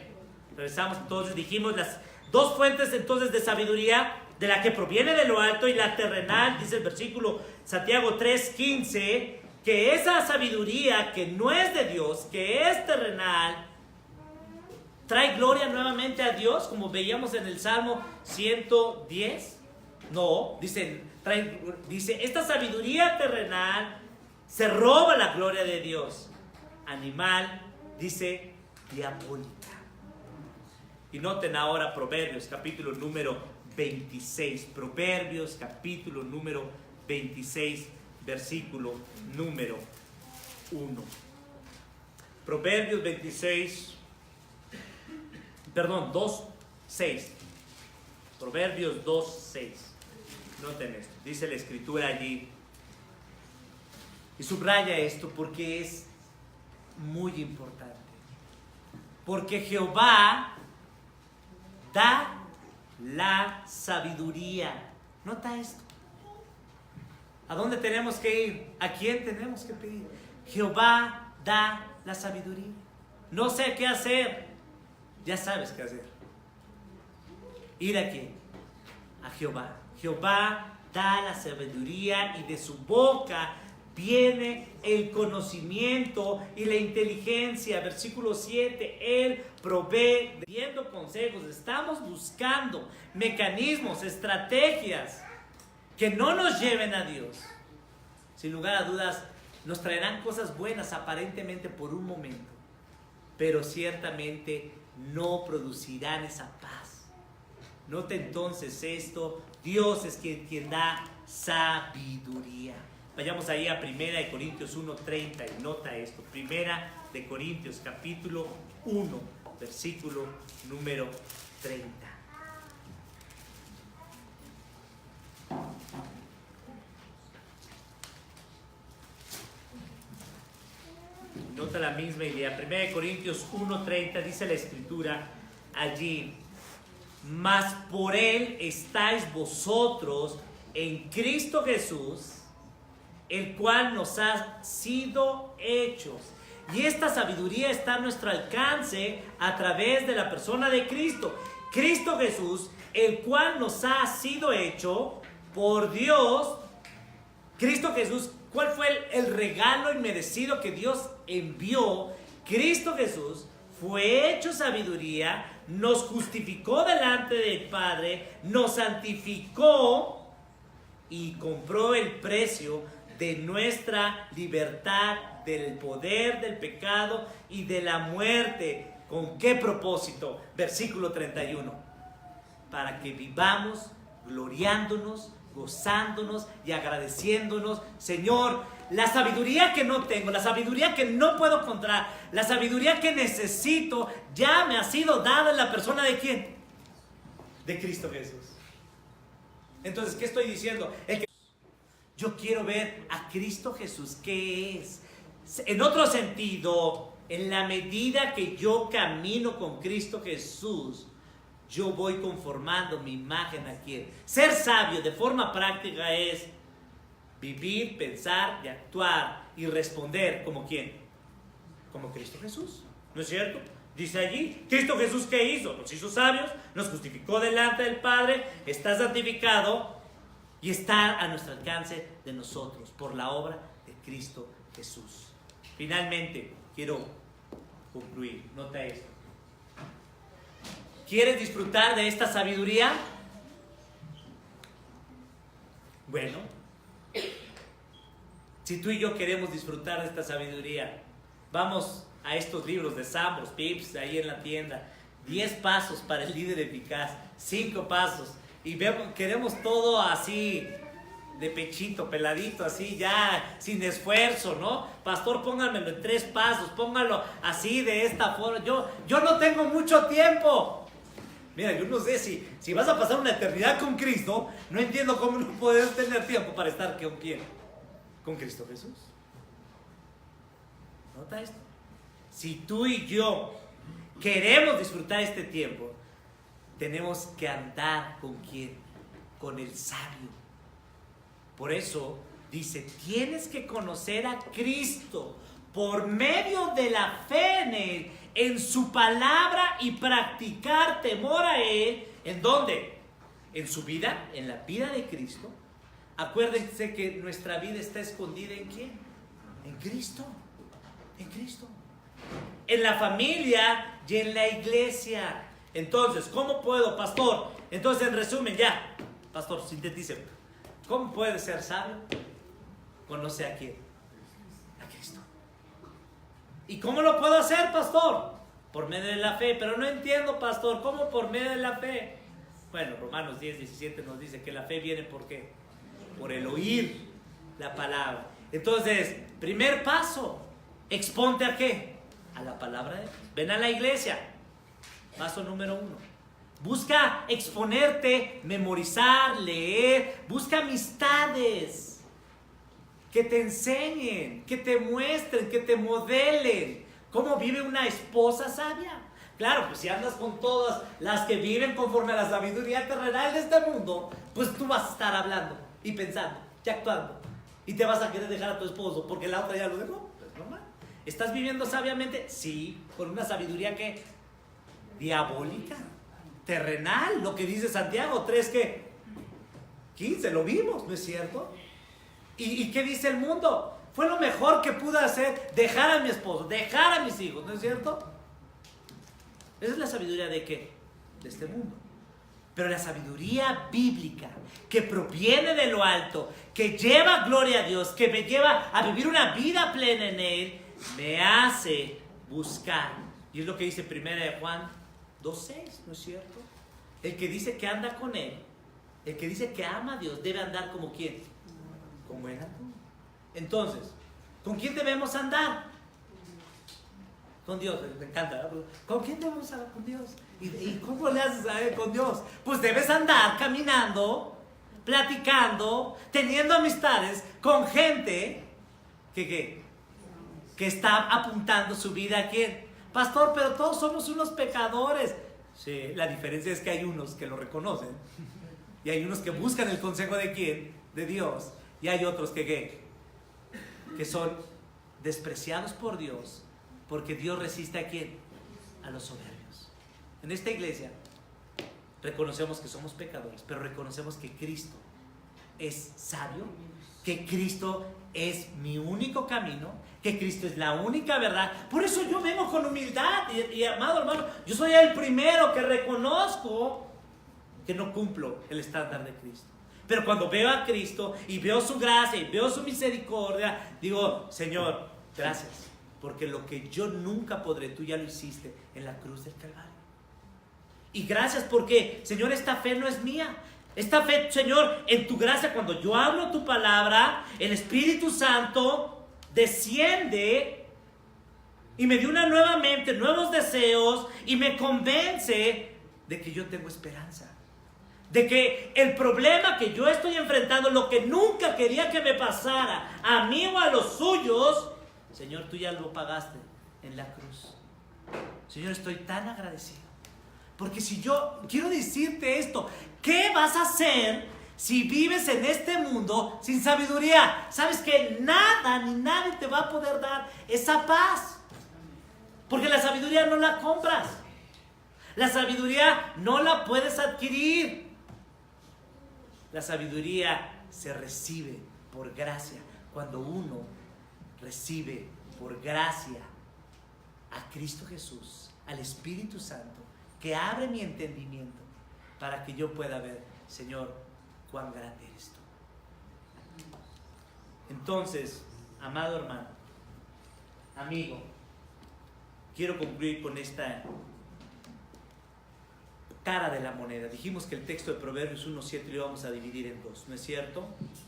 Speaker 1: regresamos entonces, dijimos las dos fuentes entonces de sabiduría, de la que proviene de lo alto y la terrenal, dice el versículo Santiago 3:15, que esa sabiduría que no es de Dios, que es terrenal, trae gloria nuevamente a Dios, como veíamos en el Salmo 110. No, dice, esta sabiduría terrenal se roba la gloria de Dios. Animal, dice, diabólica. Y noten ahora Proverbios, capítulo número 26. Proverbios, capítulo número 26, versículo número 1. Proverbios 26, perdón, 2:6. Proverbios 2:6. Noten esto, dice la escritura allí, y subraya esto porque es muy importante. Porque Jehová da la sabiduría. Nota esto. ¿A dónde tenemos que ir? ¿A quién tenemos que pedir? Jehová da la sabiduría. No sé qué hacer. Ya sabes qué hacer. ¿Ir a quién? A Jehová. Jehová da la sabiduría y de su boca viene el conocimiento y la inteligencia. Versículo 7, Él provee, viendo consejos. Estamos buscando mecanismos, estrategias que no nos lleven a Dios. Sin lugar a dudas, nos traerán cosas buenas aparentemente por un momento, pero ciertamente no producirán esa paz. Note entonces esto, Dios es quien da sabiduría. Vayamos ahí a 1 Corintios 1:30 y nota esto. 1 Corintios capítulo 1, versículo número 30. Nota la misma idea. 1 Corintios 1:30 dice la escritura allí: mas por Él estáis vosotros en Cristo Jesús, el cual nos ha sido hechos. Y esta sabiduría está a nuestro alcance a través de la persona de Cristo. Cristo Jesús, el cual nos ha sido hecho por Dios. Cristo Jesús, ¿cuál fue el regalo inmerecido que Dios envió? Cristo Jesús fue hecho sabiduría, nos justificó delante del Padre, nos santificó y compró el precio de nuestra libertad, del poder del pecado y de la muerte. ¿Con qué propósito? Versículo 31. Para que vivamos gloriándonos, gozándonos y agradeciéndonos. Señor, la sabiduría que no tengo, la sabiduría que no puedo encontrar, la sabiduría que necesito, ya me ha sido dada en la persona ¿de quién? De Cristo Jesús. Entonces, ¿qué estoy diciendo? Yo quiero ver a Cristo Jesús, ¿qué es? En otro sentido, en la medida que yo camino con Cristo Jesús, yo voy conformando mi imagen aquí. Ser sabio de forma práctica es vivir, pensar y actuar y responder como ¿quién? Como Cristo Jesús. ¿No es cierto? Dice allí, Cristo Jesús ¿qué hizo? Nos hizo sabios, nos justificó delante del Padre, está santificado y está a nuestro alcance de nosotros por la obra de Cristo Jesús. Finalmente, quiero concluir. Nota esto. ¿Quieres disfrutar de esta sabiduría? Bueno, si tú y yo queremos disfrutar de esta sabiduría, vamos a estos libros de Sambros, Pips, ahí en la tienda. 10 pasos para el líder eficaz, 5 pasos. Y queremos todo así, de pechito, peladito, así ya, sin esfuerzo, ¿no? Pastor, pónganmelo en 3 pasos, pónganlo así, de esta forma. Yo no tengo mucho tiempo. Mira, yo no sé si vas a pasar una eternidad con Cristo, no entiendo cómo no puedes tener tiempo para estar con quién. Con Cristo Jesús. Nota esto. Si tú y yo queremos disfrutar este tiempo, tenemos que andar con quién, con el sabio. Por eso dice, tienes que conocer a Cristo por medio de la fe en Él, en su palabra y practicar temor a Él. ¿En dónde? En su vida, en la vida de Cristo. Acuérdense que nuestra vida está escondida ¿en quién? En Cristo. En Cristo. En la familia y en la iglesia. Entonces, ¿cómo puedo, pastor? Entonces, en resumen, ya, pastor, sintetice. ¿Cómo puede ser sabio? Conoce a quién. A Cristo. ¿Y cómo lo puedo hacer, pastor? Por medio de la fe. Pero no entiendo, pastor, ¿cómo por medio de la fe? Bueno, Romanos 10:17 nos dice que la fe viene ¿por qué? Por el oír la palabra. Entonces, primer paso, exponte ¿a qué? A la palabra de Dios. Ven a la iglesia. Paso número 1. Busca exponerte, memorizar, leer. Busca amistades que te enseñen, que te muestren, que te modelen cómo vive una esposa sabia. Claro, pues si andas con todas las que viven conforme a la sabiduría terrenal de este mundo, pues tú vas a estar hablando y pensando y actuando. Y te vas a querer dejar a tu esposo porque la otra ya lo dejó. Pues normal. ¿Estás viviendo sabiamente? Sí, con una sabiduría que diabólica. terrenal, lo que dice Santiago 3, ¿qué? 15, lo vimos, ¿no es cierto? ¿Y qué dice el mundo? Fue lo mejor que pude hacer, dejar a mi esposo, dejar a mis hijos, ¿no es cierto? Esa es la sabiduría de ¿qué? De este mundo. Pero la sabiduría bíblica, que proviene de lo alto, que lleva gloria a Dios, que me lleva a vivir una vida plena en Él, me hace buscar. Y es lo que dice 1 de Juan 2:6, ¿no es cierto? El que dice que anda con Él, el que dice que ama a Dios, debe andar como ¿quién? Como Él andó. Entonces, ¿con quién debemos andar? Con Dios, me encanta, ¿verdad? ¿Con quién debemos andar? Con Dios. ¿Y cómo le haces a Él con Dios? Pues debes andar caminando, platicando, teniendo amistades con gente que está apuntando su vida a ¿quién? Pastor, pero todos somos unos pecadores. Sí, la diferencia es que hay unos que lo reconocen y hay unos que buscan el consejo de ¿quién? De Dios. Y hay otros que son despreciados por Dios, porque Dios resiste ¿a quién? A los soberbios. En esta iglesia reconocemos que somos pecadores, pero reconocemos que Cristo es sabio, que Cristo es mi único camino, que Cristo es la única verdad. Por eso yo vengo con humildad y amado hermano, yo soy el primero que reconozco que no cumplo el estándar de Cristo. Pero cuando veo a Cristo y veo su gracia y veo su misericordia, digo, Señor, gracias, porque lo que yo nunca podré, tú ya lo hiciste en la cruz del Calvario. Y gracias porque, Señor, esta fe no es mía. Esta fe, Señor, en tu gracia, cuando yo hablo tu palabra, el Espíritu Santo desciende y me dio una nueva mente, nuevos deseos, y me convence de que yo tengo esperanza. De que el problema que yo estoy enfrentando, lo que nunca quería que me pasara, a mí o a los suyos, Señor, tú ya lo pagaste en la cruz. Señor, estoy tan agradecido. Porque si yo quiero decirte esto, ¿qué vas a hacer si vives en este mundo sin sabiduría? Sabes que nada ni nadie te va a poder dar esa paz. Porque la sabiduría no la compras. La sabiduría no la puedes adquirir. La sabiduría se recibe por gracia. Cuando uno recibe por gracia a Cristo Jesús, al Espíritu Santo, que abre mi entendimiento para que yo pueda ver, Señor, cuán grande eres tú. Entonces, amado hermano, amigo, quiero concluir con esta cara de la moneda. Dijimos que el texto de Proverbios 1:7 lo íbamos a dividir en dos, ¿no es cierto?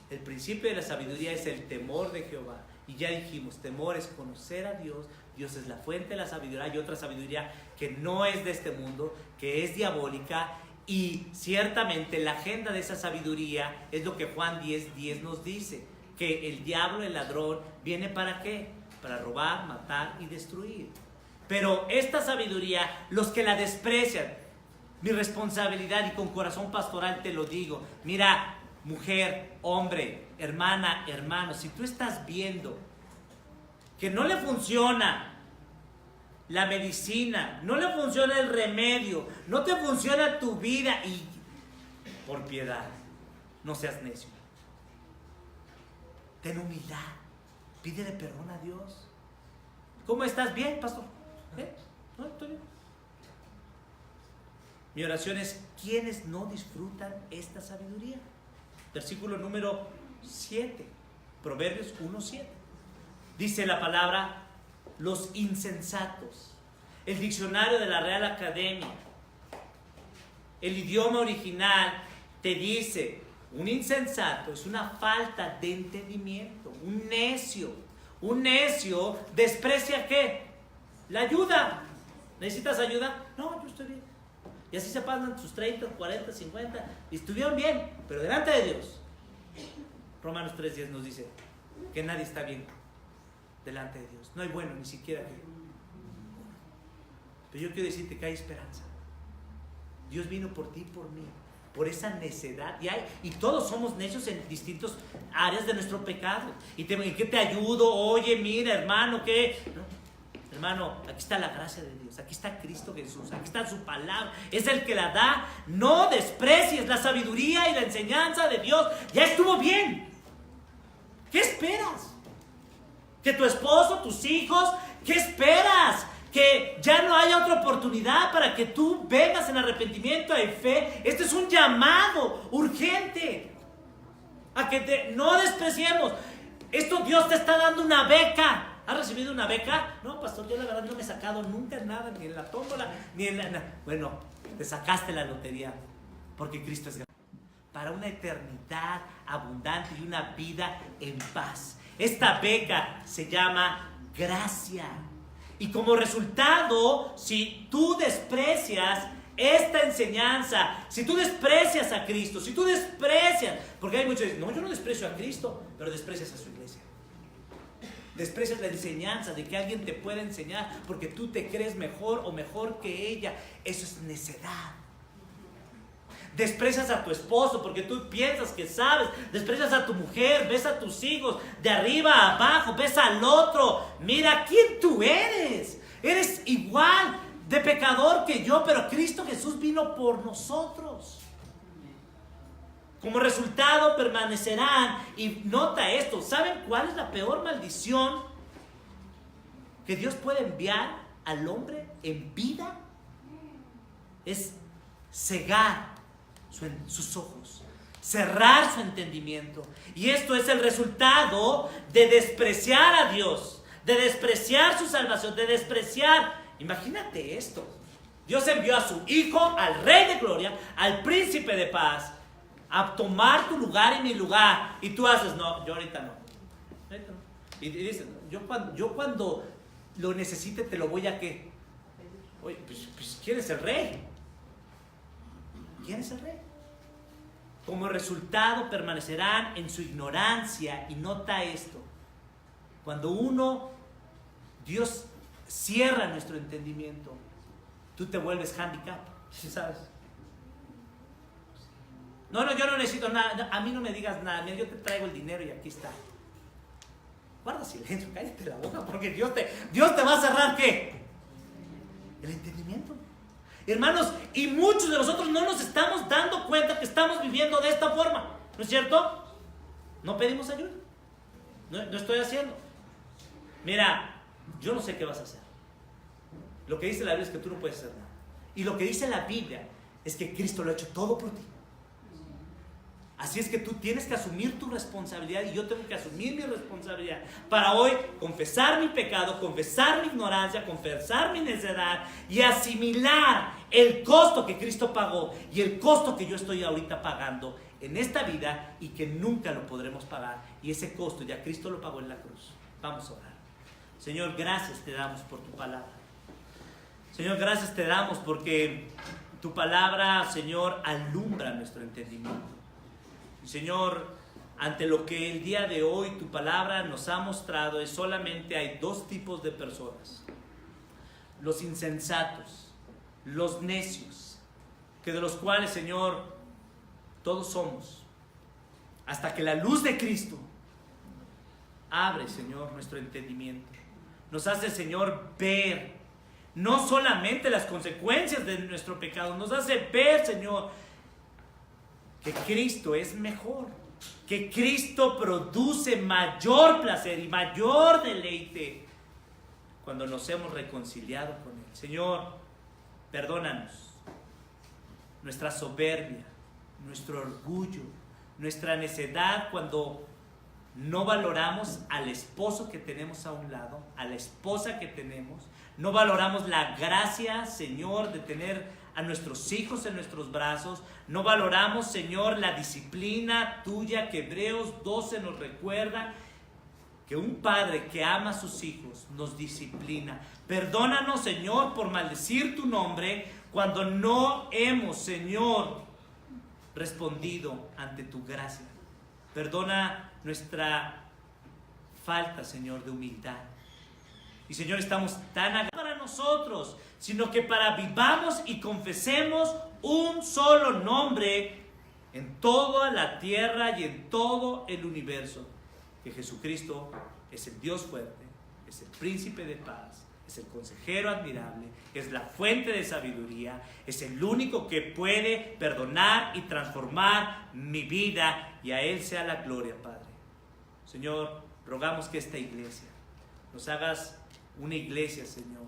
Speaker 1: El principio de la sabiduría es el temor de Jehová. Y ya dijimos, temor es conocer a Dios. Dios es la fuente de la sabiduría. Hay otra sabiduría que no es de este mundo, que es diabólica. Y ciertamente la agenda de esa sabiduría es lo que Juan 10:10 nos dice. Que el diablo, el ladrón, viene ¿para qué? Para robar, matar y destruir. Pero esta sabiduría, los que la desprecian, mi responsabilidad y con corazón pastoral te lo digo. Mira, mujer, hombre, hermana, hermano, si tú estás viendo que no le funciona la medicina, no le funciona el remedio, no te funciona tu vida, y por piedad, no seas necio. Ten humildad, pídele perdón a Dios. ¿Cómo estás? Bien, pastor. No, estoy bien. Mi oración es, ¿quiénes no disfrutan esta sabiduría? Versículo número 7, Proverbios 1:7. Dice la palabra, los insensatos. El diccionario de la Real Academia, el idioma original, te dice, un insensato es una falta de entendimiento, un necio. Un necio desprecia ¿qué? La ayuda. ¿Necesitas ayuda? No, yo estoy bien. Y así se pasan sus 30, 40, 50 y estuvieron bien, pero delante de Dios. Romanos 3:10 nos dice que nadie está bien delante de Dios. No hay bueno, ni siquiera que uno. Pero yo quiero decirte que hay esperanza. Dios vino por ti y por mí, por esa necedad. Y todos somos necios en distintas áreas de nuestro pecado. ¿En qué te ayudo? Oye, mira, hermano, ¿qué? No. Hermano, aquí está la gracia de Dios, aquí está Cristo Jesús, aquí está su palabra, es el que la da. No desprecies la sabiduría y la enseñanza de Dios. Ya estuvo bien. ¿Qué esperas? ¿Que tu esposo, tus hijos? ¿Qué esperas? ¿Que ya no haya otra oportunidad para que tú vengas en arrepentimiento y fe? Este es un llamado urgente a que no despreciemos. Esto Dios te está dando una beca. ¿Has recibido una beca? No, pastor, yo la verdad no me he sacado nunca nada, ni en la tómbola, ni en la... Bueno, te sacaste la lotería, porque Cristo es grande. Para una eternidad abundante y una vida en paz. Esta beca se llama gracia. Y como resultado, si tú desprecias esta enseñanza, si tú desprecias a Cristo, si tú desprecias, porque hay muchos que dicen, no, yo no desprecio a Cristo, pero desprecias a su iglesia. Desprecias la enseñanza de que alguien te pueda enseñar porque tú te crees mejor o mejor que ella. Eso es necedad. Desprecias a tu esposo porque tú piensas que sabes. Desprecias a tu mujer, ves a tus hijos de arriba a abajo, ves al otro. Mira quién tú eres. Eres igual de pecador que yo, pero Cristo Jesús vino por nosotros. Como resultado permanecerán, y nota esto, ¿saben cuál es la peor maldición que Dios puede enviar al hombre en vida? Es cegar sus ojos, cerrar su entendimiento. Y esto es el resultado de despreciar a Dios, de despreciar su salvación, de despreciar. Imagínate esto. Dios envió a su Hijo, al Rey de Gloria, al Príncipe de Paz, a tomar tu lugar y mi lugar. Y tú haces, no, yo ahorita no. Y dices, yo cuando lo necesite te lo voy a ¿qué? Oye, pues ¿quién es el Rey? ¿Quién es el Rey? Como resultado permanecerán en su ignorancia. Y nota esto. Cuando Dios cierra nuestro entendimiento, tú te vuelves handicap, ¿sabes? No, yo no necesito nada, a mí no me digas nada, mira, yo te traigo el dinero y aquí está. Guarda silencio, cállate la boca, porque Dios te va a cerrar ¿qué? El entendimiento. Hermanos, y muchos de nosotros no nos estamos dando cuenta que estamos viviendo de esta forma, ¿no es cierto? No pedimos ayuda, no estoy haciendo. Mira, yo no sé qué vas a hacer. Lo que dice la Biblia es que tú no puedes hacer nada. Y lo que dice la Biblia es que Cristo lo ha hecho todo por ti. Así es que tú tienes que asumir tu responsabilidad y yo tengo que asumir mi responsabilidad para hoy confesar mi pecado, confesar mi ignorancia, confesar mi necedad y asimilar el costo que Cristo pagó y el costo que yo estoy ahorita pagando en esta vida y que nunca lo podremos pagar. Y ese costo ya Cristo lo pagó en la cruz. Vamos a orar. Señor, gracias te damos por tu palabra. Señor, gracias te damos porque tu palabra, Señor, alumbra nuestro entendimiento. Señor, ante lo que el día de hoy tu palabra nos ha mostrado es solamente hay dos tipos de personas: los insensatos, los necios, que de los cuales, Señor, todos somos, hasta que la luz de Cristo abre, Señor, nuestro entendimiento. Nos hace, Señor, ver no solamente las consecuencias de nuestro pecado, nos hace ver, Señor, que Cristo es mejor, que Cristo produce mayor placer y mayor deleite cuando nos hemos reconciliado con Él. Señor, perdónanos nuestra soberbia, nuestro orgullo, nuestra necedad cuando no valoramos al esposo que tenemos a un lado, a la esposa que tenemos, no valoramos la gracia, Señor, de tener a nuestros hijos en nuestros brazos. No valoramos, Señor, la disciplina tuya que Hebreos 12 nos recuerda, que un padre que ama a sus hijos nos disciplina. Perdónanos, Señor, por maldecir tu nombre cuando no hemos, Señor, respondido ante tu gracia. Perdona nuestra falta, Señor, de humildad. Y, Señor, estamos tan para nosotros, sino que para vivamos y confesemos un solo nombre en toda la tierra y en todo el universo, que Jesucristo es el Dios fuerte, es el príncipe de paz, es el consejero admirable, es la fuente de sabiduría, es el único que puede perdonar y transformar mi vida, y a Él sea la gloria, Padre. Señor, rogamos que esta iglesia nos hagas una iglesia, Señor,